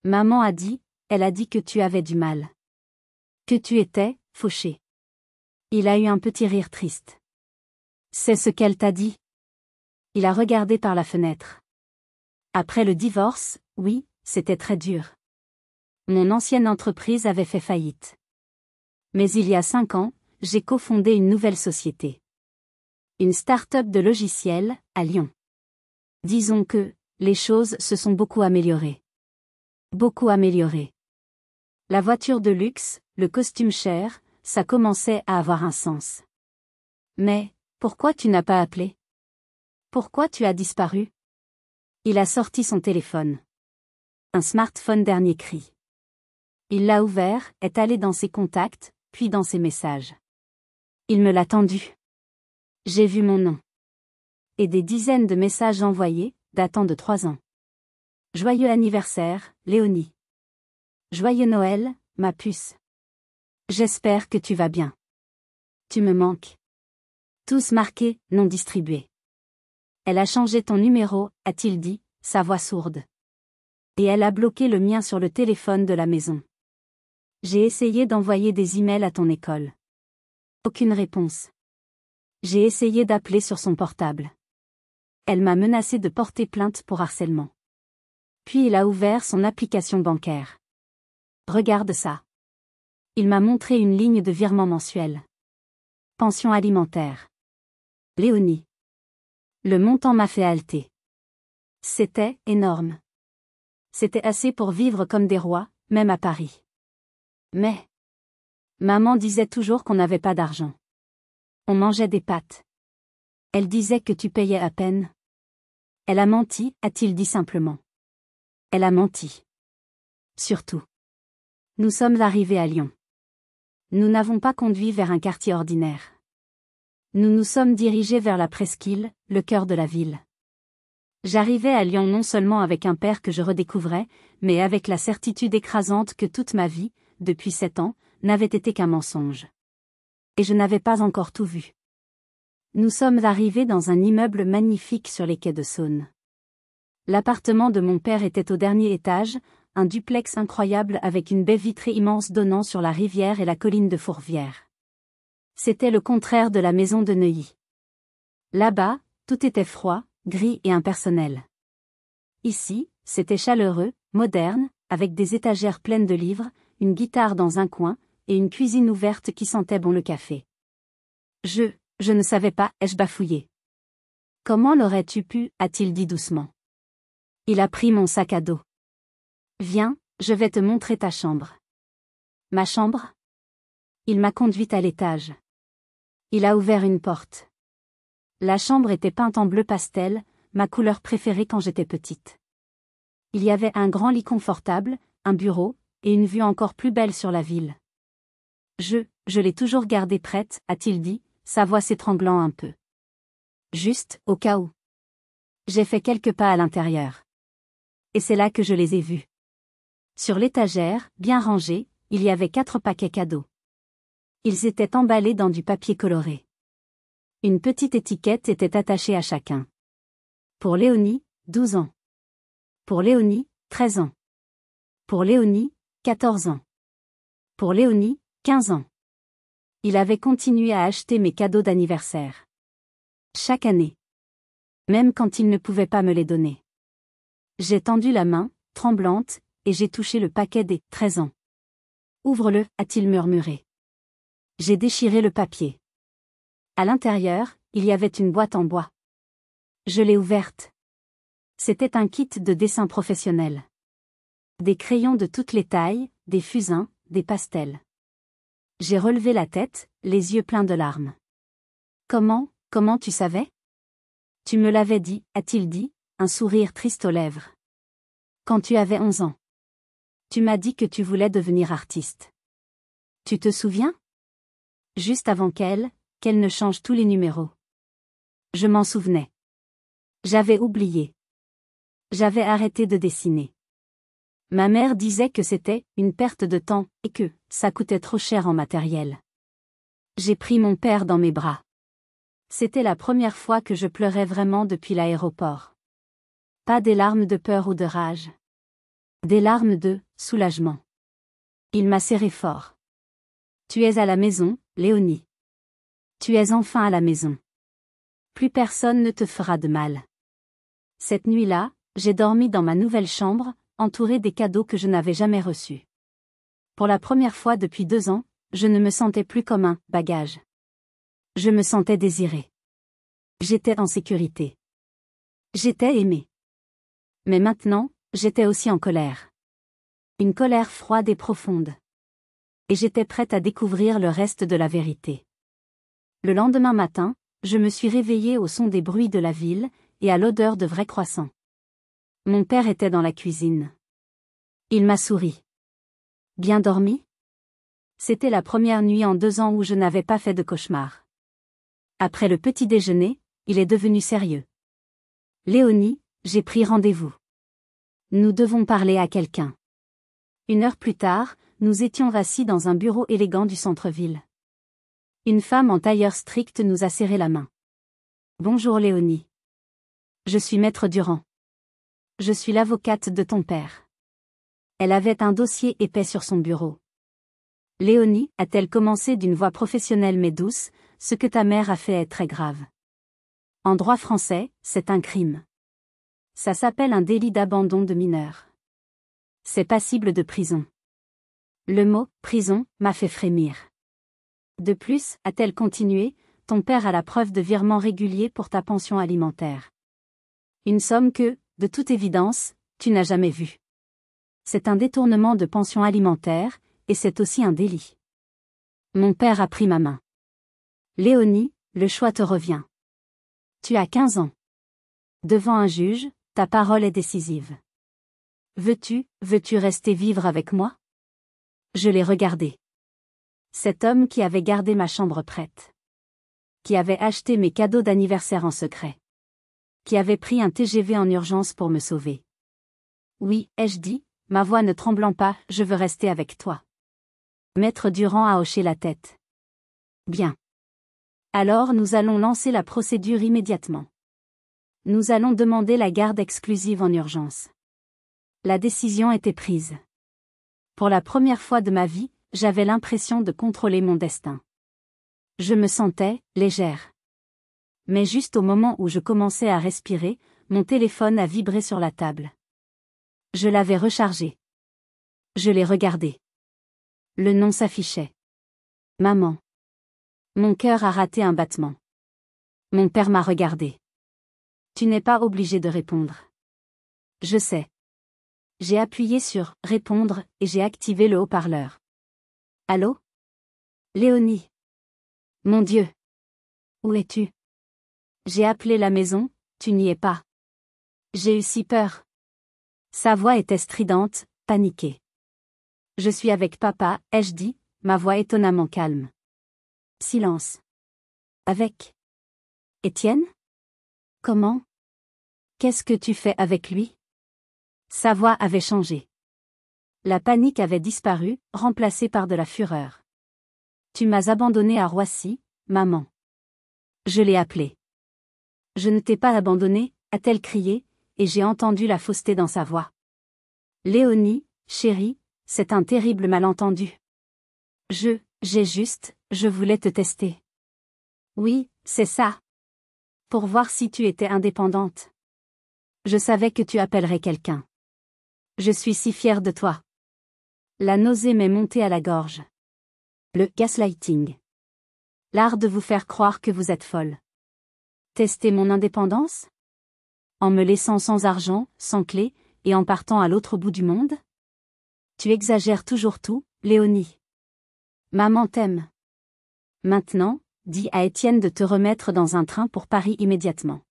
Maman a dit, elle a dit que tu avais du mal. Que tu étais, fauché. Il a eu un petit rire triste. C'est ce qu'elle t'a dit? Il a regardé par la fenêtre. Après le divorce, oui, c'était très dur. Mon ancienne entreprise avait fait faillite. Mais il y a 5 ans, j'ai cofondé une nouvelle société. Une start-up de logiciels, à Lyon. Disons que, les choses se sont beaucoup améliorées. Beaucoup améliorées. La voiture de luxe, le costume cher, ça commençait à avoir un sens. Mais, pourquoi tu n'as pas appelé? Pourquoi tu as disparu? Il a sorti son téléphone. Un smartphone dernier cri. Il l'a ouvert, est allé dans ses contacts, puis dans ses messages. Il me l'a tendu. J'ai vu mon nom. Et des dizaines de messages envoyés, datant de 3 ans. Joyeux anniversaire, Léonie. Joyeux Noël, ma puce. J'espère que tu vas bien. Tu me manques. Tous marqués, non distribués. Elle a changé ton numéro, a-t-il dit, sa voix sourde. Et elle a bloqué le mien sur le téléphone de la maison. J'ai essayé d'envoyer des emails à ton école. Aucune réponse. J'ai essayé d'appeler sur son portable. Elle m'a menacé de porter plainte pour harcèlement. Puis il a ouvert son application bancaire. Regarde ça. Il m'a montré une ligne de virement mensuel. Pension alimentaire. Léonie. Le montant m'a fait halter. C'était énorme. C'était assez pour vivre comme des rois, même à Paris. Mais maman disait toujours qu'on n'avait pas d'argent. On mangeait des pâtes. Elle disait que tu payais à peine. Elle a menti, a-t-il dit simplement. Elle a menti. Surtout. Nous sommes arrivés à Lyon. Nous n'avons pas conduit vers un quartier ordinaire. Nous nous sommes dirigés vers la presqu'île, le cœur de la ville. J'arrivais à Lyon non seulement avec un père que je redécouvrais, mais avec la certitude écrasante que toute ma vie, depuis 7 ans, n'avait été qu'un mensonge. Et je n'avais pas encore tout vu. Nous sommes arrivés dans un immeuble magnifique sur les quais de Saône. L'appartement de mon père était au dernier étage, un duplex incroyable avec une baie vitrée immense donnant sur la rivière et la colline de Fourvière. C'était le contraire de la maison de Neuilly. Là-bas, tout était froid, gris et impersonnel. Ici, c'était chaleureux, moderne, avec des étagères pleines de livres, une guitare dans un coin, et une cuisine ouverte qui sentait bon le café. Je ne savais pas, ai-je bafouillé. Comment l'aurais-tu pu, a-t-il dit doucement. Il a pris mon sac à dos. Viens, je vais te montrer ta chambre. Ma chambre? Il m'a conduite à l'étage. Il a ouvert une porte. La chambre était peinte en bleu pastel, ma couleur préférée quand j'étais petite. Il y avait un grand lit confortable, un bureau, et une vue encore plus belle sur la ville. Je l'ai toujours gardée prête, a-t-il dit, sa voix s'étranglant un peu. Juste, au cas où. J'ai fait quelques pas à l'intérieur. Et c'est là que je les ai vus. Sur l'étagère, bien rangés, il y avait 4 paquets cadeaux. Ils étaient emballés dans du papier coloré. Une petite étiquette était attachée à chacun. Pour Léonie, 12 ans. Pour Léonie, 13 ans. Pour Léonie, 14 ans. Pour Léonie, 15 ans. Il avait continué à acheter mes cadeaux d'anniversaire. Chaque année. Même quand il ne pouvait pas me les donner. J'ai tendu la main, tremblante, et j'ai touché le paquet des 13 ans. Ouvre-le, a-t-il murmuré. J'ai déchiré le papier. À l'intérieur, il y avait une boîte en bois. Je l'ai ouverte. C'était un kit de dessin professionnel. Des crayons de toutes les tailles, des fusains, des pastels. J'ai relevé la tête, les yeux pleins de larmes. Comment tu savais? Tu me l'avais dit, a-t-il dit, un sourire triste aux lèvres. Quand tu avais 11 ans. Tu m'as dit que tu voulais devenir artiste. Tu te souviens? Juste avant qu'elle ne change tous les numéros. Je m'en souvenais. J'avais oublié. J'avais arrêté de dessiner. Ma mère disait que c'était une perte de temps et que ça coûtait trop cher en matériel. J'ai pris mon père dans mes bras. C'était la première fois que je pleurais vraiment depuis l'aéroport. Pas des larmes de peur ou de rage. Des larmes de soulagement. Il m'a serré fort. Tu es à la maison, Léonie. Tu es enfin à la maison. Plus personne ne te fera de mal. Cette nuit-là, j'ai dormi dans ma nouvelle chambre, entourée des cadeaux que je n'avais jamais reçus. Pour la première fois depuis 2 ans, je ne me sentais plus comme un bagage. Je me sentais désirée. J'étais en sécurité. J'étais aimée. Mais maintenant, j'étais aussi en colère. Une colère froide et profonde. Et j'étais prête à découvrir le reste de la vérité. Le lendemain matin, je me suis réveillée au son des bruits de la ville, et à l'odeur de vrais croissants. Mon père était dans la cuisine. Il m'a souri. Bien dormi? C'était la première nuit en 2 ans où je n'avais pas fait de cauchemar. Après le petit déjeuner, il est devenu sérieux. Léonie, j'ai pris rendez-vous. Nous devons parler à quelqu'un. 1 heure plus tard, nous étions assis dans un bureau élégant du centre-ville. Une femme en tailleur strict nous a serré la main. Bonjour Léonie. Je suis Maître Durand. Je suis l'avocate de ton père. Elle avait un dossier épais sur son bureau. Léonie, a-t-elle commencé d'une voix professionnelle mais douce, ce que ta mère a fait est très grave. En droit français, c'est un crime. Ça s'appelle un délit d'abandon de mineur. C'est passible de prison. Le mot « prison » m'a fait frémir. De plus, a-t-elle continué, ton père a la preuve de virements réguliers pour ta pension alimentaire. Une somme que, de toute évidence, tu n'as jamais vue. C'est un détournement de pension alimentaire, et c'est aussi un délit. Mon père a pris ma main. Léonie, le choix te revient. Tu as 15 ans. Devant un juge, ta parole est décisive. Veux-tu rester vivre avec moi? Je l'ai regardé. Cet homme qui avait gardé ma chambre prête. Qui avait acheté mes cadeaux d'anniversaire en secret. Qui avait pris un TGV en urgence pour me sauver. Oui, ai-je dit, ma voix ne tremblant pas, je veux rester avec toi. Maître Durand a hoché la tête. Bien. Alors nous allons lancer la procédure immédiatement. Nous allons demander la garde exclusive en urgence. La décision était prise. Pour la première fois de ma vie, j'avais l'impression de contrôler mon destin. Je me sentais légère. Mais juste au moment où je commençais à respirer, mon téléphone a vibré sur la table. Je l'avais rechargé. Je l'ai regardé. Le nom s'affichait. Maman. Mon cœur a raté un battement. Mon père m'a regardé. Tu n'es pas obligé de répondre. Je sais. J'ai appuyé sur « Répondre » et j'ai activé le haut-parleur. Allô? Léonie. Mon Dieu. Où es-tu? J'ai appelé la maison, tu n'y es pas. J'ai eu si peur. Sa voix était stridente, paniquée. Je suis avec papa, ai-je dit, ma voix étonnamment calme. Silence. Avec Étienne? Comment? Qu'est-ce que tu fais avec lui? Sa voix avait changé. La panique avait disparu, remplacée par de la fureur. Tu m'as abandonné à Roissy, maman. Je l'ai appelé. Je ne t'ai pas abandonné, a-t-elle crié, et j'ai entendu la fausseté dans sa voix. Léonie, chérie, c'est un terrible malentendu. Je voulais te tester. Oui, c'est ça. Pour voir si tu étais indépendante. Je savais que tu appellerais quelqu'un. Je suis si fière de toi. La nausée m'est montée à la gorge. Le gaslighting. L'art de vous faire croire que vous êtes folle. Tester mon indépendance? En me laissant sans argent, sans clé, et en partant à l'autre bout du monde? Tu exagères toujours tout, Léonie. Maman t'aime. Maintenant, dis à Étienne de te remettre dans un train pour Paris immédiatement.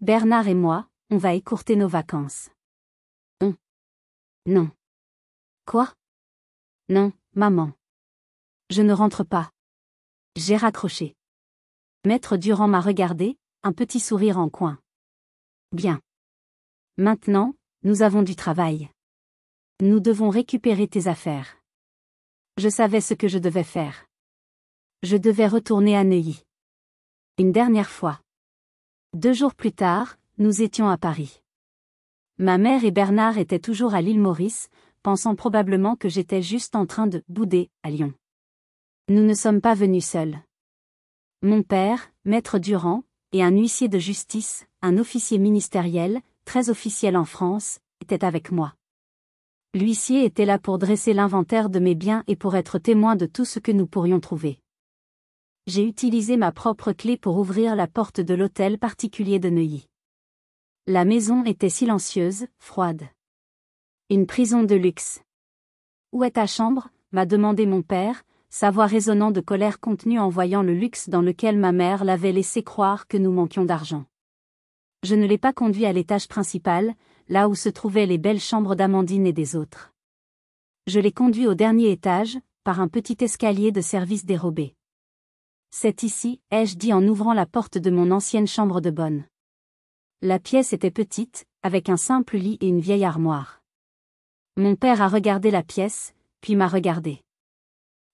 Bernard et moi, on va écourter nos vacances. Non. Quoi? Non, maman. Je ne rentre pas. J'ai raccroché. Maître Durand m'a regardé, un petit sourire en coin. Bien. Maintenant, nous avons du travail. Nous devons récupérer tes affaires. Je savais ce que je devais faire. Je devais retourner à Neuilly. Une dernière fois. 2 jours plus tard, nous étions à Paris. Ma mère et Bernard étaient toujours à l'île Maurice, pensant probablement que j'étais juste en train de bouder à Lyon. Nous ne sommes pas venus seuls. Mon père, Maître Durand, et un huissier de justice, un officier ministériel, très officiel en France, étaient avec moi. L'huissier était là pour dresser l'inventaire de mes biens et pour être témoin de tout ce que nous pourrions trouver. J'ai utilisé ma propre clé pour ouvrir la porte de l'hôtel particulier de Neuilly. La maison était silencieuse, froide. Une prison de luxe. Où est ta chambre? M'a demandé mon père, sa voix résonnant de colère contenue en voyant le luxe dans lequel ma mère l'avait laissé croire que nous manquions d'argent. Je ne l'ai pas conduit à l'étage principal, là où se trouvaient les belles chambres d'Amandine et des autres. Je l'ai conduit au dernier étage, par un petit escalier de service dérobé. C'est ici, ai-je dit en ouvrant la porte de mon ancienne chambre de bonne. La pièce était petite, avec un simple lit et une vieille armoire. Mon père a regardé la pièce, puis m'a regardé.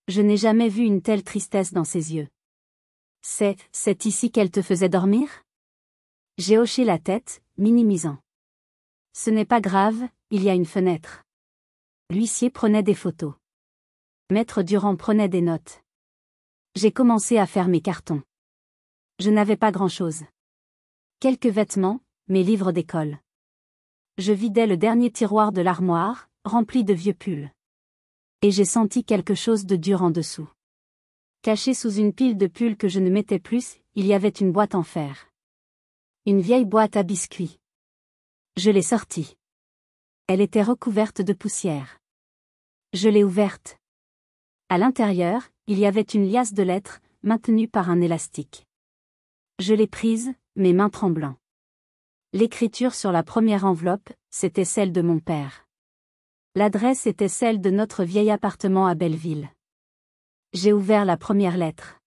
Je n'ai jamais vu une telle tristesse dans ses yeux. C'est ici qu'elle te faisait dormir? J'ai hoché la tête, minimisant. Ce n'est pas grave, il y a une fenêtre. L'huissier prenait des photos. Maître Durand prenait des notes. J'ai commencé à faire mes cartons. Je n'avais pas grand-chose. Quelques vêtements, mes livres d'école. Je vidais le dernier tiroir de l'armoire, rempli de vieux pulls. Et j'ai senti quelque chose de dur en dessous. Caché sous une pile de pulls que je ne mettais plus, il y avait une boîte en fer. Une vieille boîte à biscuits. Je l'ai sortie. Elle était recouverte de poussière. Je l'ai ouverte. À l'intérieur, il y avait une liasse de lettres, maintenue par un élastique. Je l'ai prise, mes mains tremblant. L'écriture sur la première enveloppe, c'était celle de mon père. L'adresse était celle de notre vieil appartement à Belleville. J'ai ouvert la première lettre.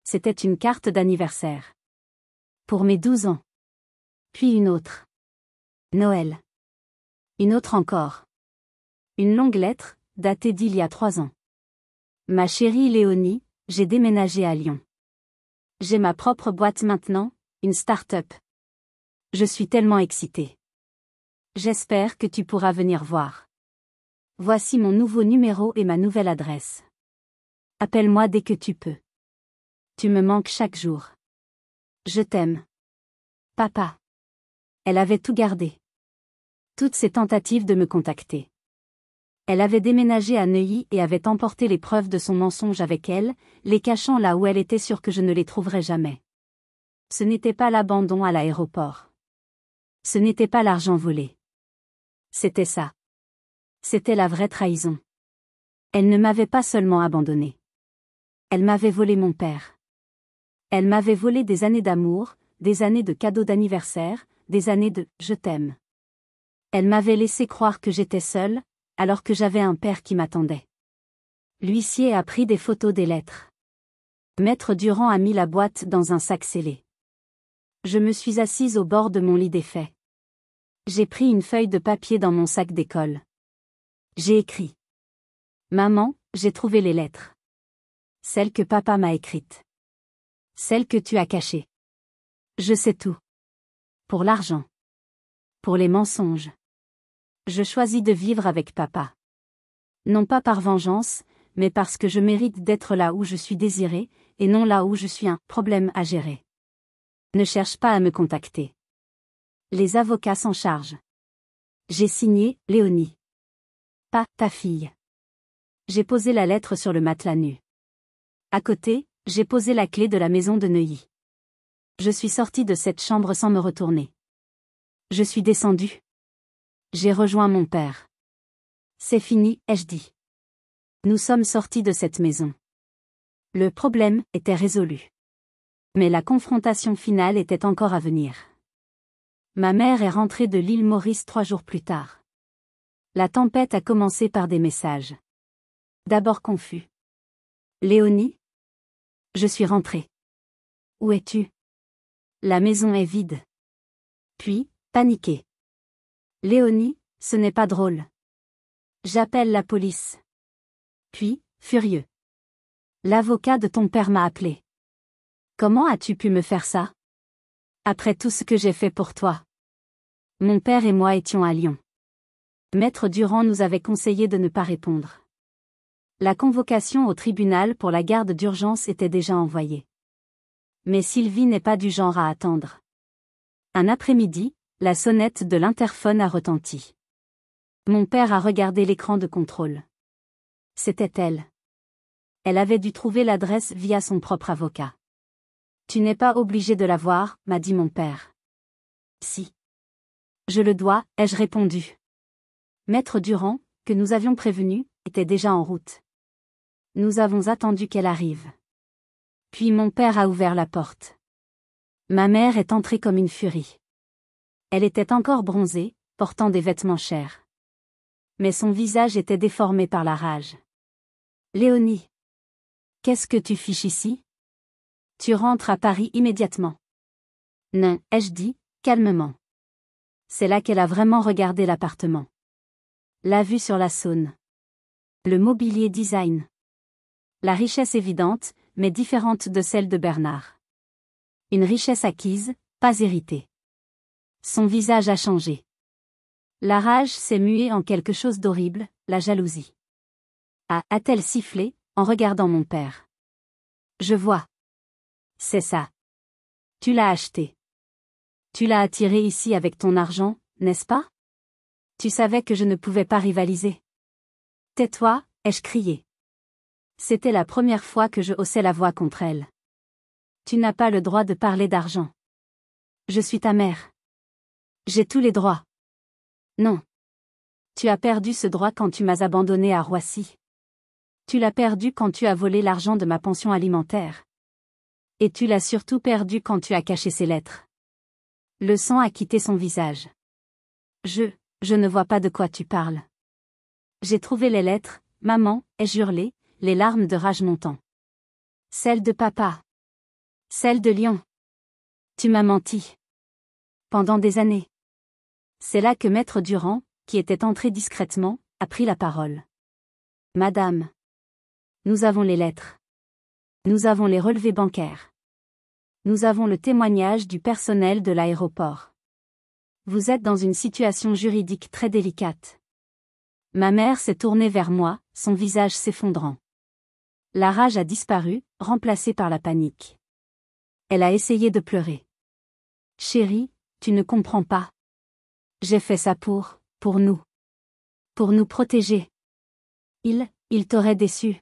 C'était une carte d'anniversaire. Pour mes 12 ans. Puis une autre. Noël. Une autre encore. Une longue lettre, datée d'il y a 3 ans. Ma chérie Léonie, j'ai déménagé à Lyon. J'ai ma propre boîte maintenant, une start-up. Je suis tellement excitée. J'espère que tu pourras venir voir. Voici mon nouveau numéro et ma nouvelle adresse. Appelle-moi dès que tu peux. Tu me manques chaque jour. Je t'aime. Papa. Elle avait tout gardé. Toutes ses tentatives de me contacter. Elle avait déménagé à Neuilly et avait emporté les preuves de son mensonge avec elle, les cachant là où elle était sûre que je ne les trouverais jamais. Ce n'était pas l'abandon à l'aéroport. Ce n'était pas l'argent volé. C'était ça. C'était la vraie trahison. Elle ne m'avait pas seulement abandonné. Elle m'avait volé mon père. Elle m'avait volé des années d'amour, des années de cadeaux d'anniversaire, des années de « je t'aime ». Elle m'avait laissé croire que j'étais seule, alors que j'avais un père qui m'attendait. L'huissier a pris des photos des lettres. Maître Durand a mis la boîte dans un sac scellé. Je me suis assise au bord de mon lit défait. J'ai pris une feuille de papier dans mon sac d'école. J'ai écrit. Maman, j'ai trouvé les lettres. Celles que papa m'a écrites. Celles que tu as cachées. Je sais tout. Pour l'argent. Pour les mensonges. Je choisis de vivre avec papa. Non pas par vengeance, mais parce que je mérite d'être là où je suis désirée, et non là où je suis un problème à gérer. Ne cherche pas à me contacter. Les avocats s'en chargent. J'ai signé, Léonie. Pas ta fille. J'ai posé la lettre sur le matelas nu. À côté, j'ai posé la clé de la maison de Neuilly. Je suis sortie de cette chambre sans me retourner. Je suis descendue. J'ai rejoint mon père. C'est fini, ai-je dit. Nous sommes sortis de cette maison. Le problème était résolu. Mais la confrontation finale était encore à venir. Ma mère est rentrée de l'île Maurice 3 jours plus tard. La tempête a commencé par des messages. D'abord confus. Léonie? Je suis rentrée. Où es-tu? La maison est vide. Puis, paniqué. Léonie, ce n'est pas drôle. J'appelle la police. Puis, furieux. L'avocat de ton père m'a appelé. Comment as-tu pu me faire ça? Après tout ce que j'ai fait pour toi. Mon père et moi étions à Lyon. Maître Durand nous avait conseillé de ne pas répondre. La convocation au tribunal pour la garde d'urgence était déjà envoyée. Mais Sylvie n'est pas du genre à attendre. Un après-midi, la sonnette de l'interphone a retenti. Mon père a regardé l'écran de contrôle. C'était elle. Elle avait dû trouver l'adresse via son propre avocat. Tu n'es pas obligé de la voir, m'a dit mon père. Si. Je le dois, ai-je répondu. Maître Durand, que nous avions prévenu, était déjà en route. Nous avons attendu qu'elle arrive. Puis mon père a ouvert la porte. Ma mère est entrée comme une furie. Elle était encore bronzée, portant des vêtements chers. Mais son visage était déformé par la rage. Léonie. Qu'est-ce que tu fiches ici? Tu rentres à Paris immédiatement. Non, ai-je dit, calmement. C'est là qu'elle a vraiment regardé l'appartement. La vue sur la Saône. Le mobilier design. La richesse évidente, mais différente de celle de Bernard. Une richesse acquise, pas héritée. Son visage a changé. La rage s'est muée en quelque chose d'horrible, la jalousie. A-t-elle sifflé, en regardant mon père. Je vois. C'est ça. Tu l'as acheté. Tu l'as attiré ici avec ton argent, n'est-ce pas? Tu savais que je ne pouvais pas rivaliser. Tais-toi, ai-je crié. C'était la première fois que je haussais la voix contre elle. Tu n'as pas le droit de parler d'argent. Je suis ta mère. J'ai tous les droits. Non. Tu as perdu ce droit quand tu m'as abandonné à Roissy. Tu l'as perdu quand tu as volé l'argent de ma pension alimentaire. Et tu l'as surtout perdu quand tu as caché ces lettres. Le sang a quitté son visage. Je ne vois pas de quoi tu parles. J'ai trouvé les lettres, maman, ai-je hurlé, les larmes de rage montant. Celles de papa. Celles de Lyon. Tu m'as menti. Pendant des années. C'est là que Maître Durand, qui était entré discrètement, a pris la parole. Madame. Nous avons les lettres. Nous avons les relevés bancaires. Nous avons le témoignage du personnel de l'aéroport. Vous êtes dans une situation juridique très délicate. Ma mère s'est tournée vers moi, son visage s'effondrant. La rage a disparu, remplacée par la panique. Elle a essayé de pleurer. Chérie, tu ne comprends pas. J'ai fait ça pour nous. Pour nous protéger. Il t'aurait déçu.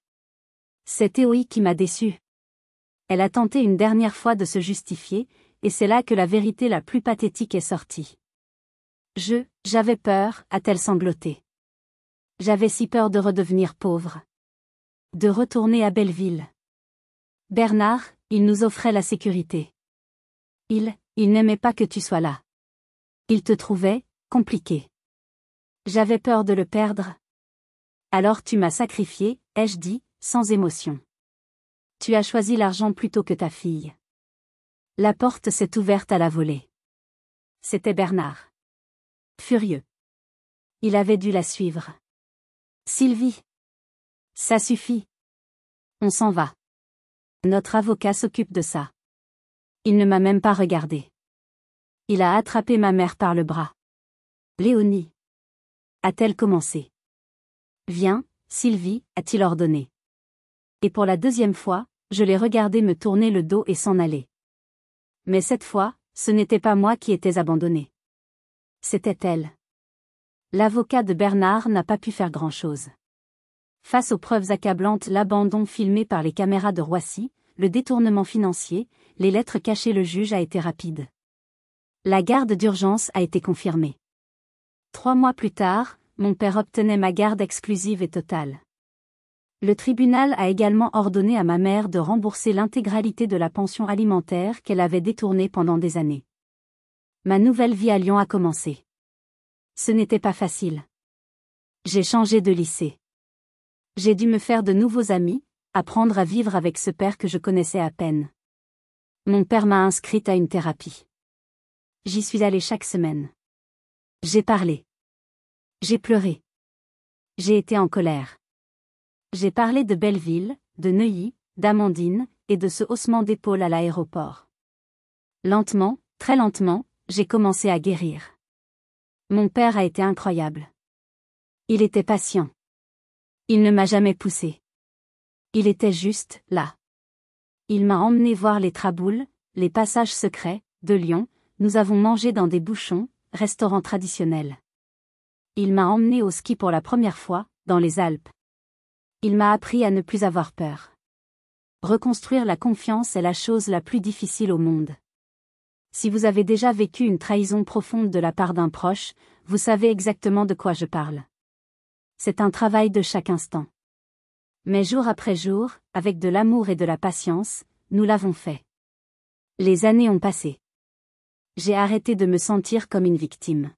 C'est Théoï qui m'a déçu. Elle a tenté une dernière fois de se justifier, et c'est là que la vérité la plus pathétique est sortie. J'avais peur, a-t-elle sangloté. J'avais si peur de redevenir pauvre. De retourner à Belleville. Bernard, il nous offrait la sécurité. Il n'aimait pas que tu sois là. Il te trouvait compliqué. J'avais peur de le perdre. Alors tu m'as sacrifié, ai-je dit, sans émotion. Tu as choisi l'argent plutôt que ta fille. La porte s'est ouverte à la volée. C'était Bernard. Furieux. Il avait dû la suivre. Sylvie. Ça suffit. On s'en va. Notre avocat s'occupe de ça. Il ne m'a même pas regardé. Il a attrapé ma mère par le bras. Léonie. A-t-elle commencé? Viens, Sylvie, a-t-il ordonné. Et pour la deuxième fois, je l'ai regardé me tourner le dos et s'en aller. Mais cette fois, ce n'était pas moi qui étais abandonné. C'était elle. L'avocat de Bernard n'a pas pu faire grand-chose. Face aux preuves accablantes, l'abandon filmé par les caméras de Roissy, le détournement financier, les lettres cachées, le juge a été rapide. La garde d'urgence a été confirmée. 3 mois plus tard, mon père obtenait ma garde exclusive et totale. Le tribunal a également ordonné à ma mère de rembourser l'intégralité de la pension alimentaire qu'elle avait détournée pendant des années. Ma nouvelle vie à Lyon a commencé. Ce n'était pas facile. J'ai changé de lycée. J'ai dû me faire de nouveaux amis, apprendre à vivre avec ce père que je connaissais à peine. Mon père m'a inscrite à une thérapie. J'y suis allée chaque semaine. J'ai parlé. J'ai pleuré. J'ai été en colère. J'ai parlé de Belleville, de Neuilly, d'Amandine, et de ce haussement d'épaule à l'aéroport. Lentement, très lentement, j'ai commencé à guérir. Mon père a été incroyable. Il était patient. Il ne m'a jamais poussé. Il était juste là. Il m'a emmené voir les traboules, les passages secrets, de Lyon. Nous avons mangé dans des bouchons, restaurants traditionnels. Il m'a emmené au ski pour la première fois, dans les Alpes. Il m'a appris à ne plus avoir peur. Reconstruire la confiance est la chose la plus difficile au monde. Si vous avez déjà vécu une trahison profonde de la part d'un proche, vous savez exactement de quoi je parle. C'est un travail de chaque instant. Mais jour après jour, avec de l'amour et de la patience, nous l'avons fait. Les années ont passé. J'ai arrêté de me sentir comme une victime.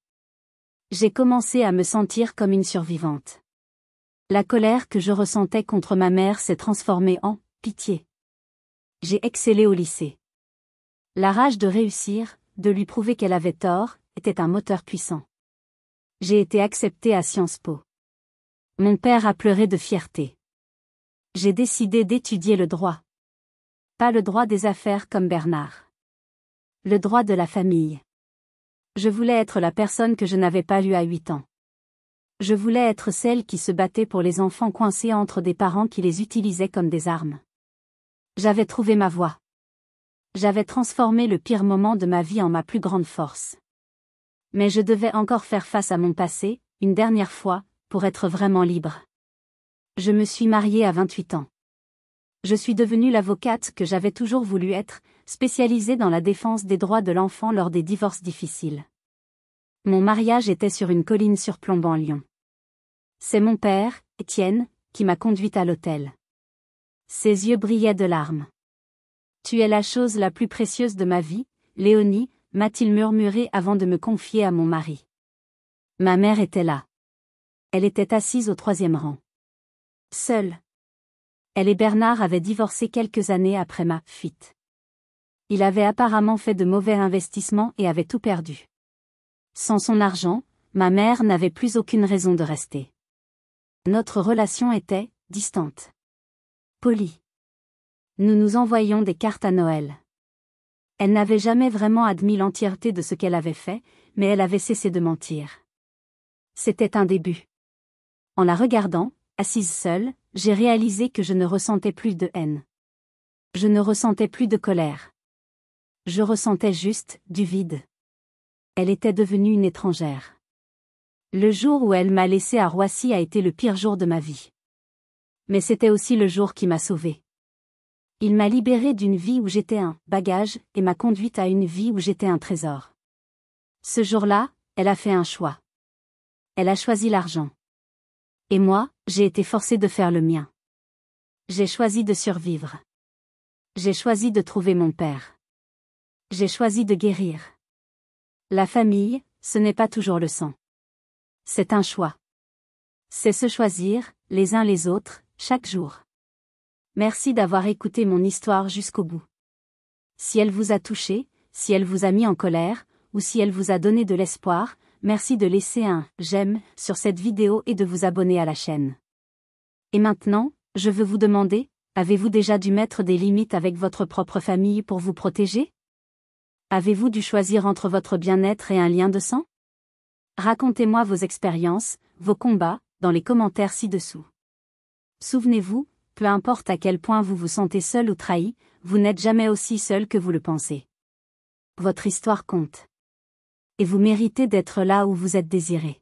J'ai commencé à me sentir comme une survivante. La colère que je ressentais contre ma mère s'est transformée en pitié. J'ai excellé au lycée. La rage de réussir, de lui prouver qu'elle avait tort, était un moteur puissant. J'ai été accepté à Sciences Po. Mon père a pleuré de fierté. J'ai décidé d'étudier le droit. Pas le droit des affaires comme Bernard. Le droit de la famille. Je voulais être la personne que je n'avais pas eue à 8 ans. Je voulais être celle qui se battait pour les enfants coincés entre des parents qui les utilisaient comme des armes. J'avais trouvé ma voie. J'avais transformé le pire moment de ma vie en ma plus grande force. Mais je devais encore faire face à mon passé, une dernière fois, pour être vraiment libre. Je me suis mariée à 28 ans. Je suis devenue l'avocate que j'avais toujours voulu être, spécialisée dans la défense des droits de l'enfant lors des divorces difficiles. Mon mariage était sur une colline surplombant Lyon. C'est mon père, Étienne, qui m'a conduite à l'hôtel. Ses yeux brillaient de larmes. « Tu es la chose la plus précieuse de ma vie, Léonie », m'a-t-il murmuré avant de me confier à mon mari. Ma mère était là. Elle était assise au 3e rang. Seule. Elle et Bernard avaient divorcé quelques années après ma fuite. Il avait apparemment fait de mauvais investissements et avait tout perdu. Sans son argent, ma mère n'avait plus aucune raison de rester. Notre relation était distante. Polie. Nous nous envoyions des cartes à Noël. Elle n'avait jamais vraiment admis l'entièreté de ce qu'elle avait fait, mais elle avait cessé de mentir. C'était un début. En la regardant, assise seule, j'ai réalisé que je ne ressentais plus de haine. Je ne ressentais plus de colère. Je ressentais juste du vide. Elle était devenue une étrangère. Le jour où elle m'a laissée à Roissy a été le pire jour de ma vie. Mais c'était aussi le jour qui m'a sauvée. Il m'a libérée d'une vie où j'étais un bagage et m'a conduite à une vie où j'étais un trésor. Ce jour-là, elle a fait un choix. Elle a choisi l'argent. Et moi, j'ai été forcée de faire le mien. J'ai choisi de survivre. J'ai choisi de trouver mon père. J'ai choisi de guérir. La famille, ce n'est pas toujours le sang. C'est un choix. C'est se choisir, les uns les autres, chaque jour. Merci d'avoir écouté mon histoire jusqu'au bout. Si elle vous a touché, si elle vous a mis en colère, ou si elle vous a donné de l'espoir, merci de laisser un « j'aime » sur cette vidéo et de vous abonner à la chaîne. Et maintenant, je veux vous demander, avez-vous déjà dû mettre des limites avec votre propre famille pour vous protéger? Avez-vous dû choisir entre votre bien-être et un lien de sang? Racontez-moi vos expériences, vos combats, dans les commentaires ci-dessous. Souvenez-vous, peu importe à quel point vous vous sentez seul ou trahi, vous n'êtes jamais aussi seul que vous le pensez. Votre histoire compte. Et vous méritez d'être là où vous êtes désiré.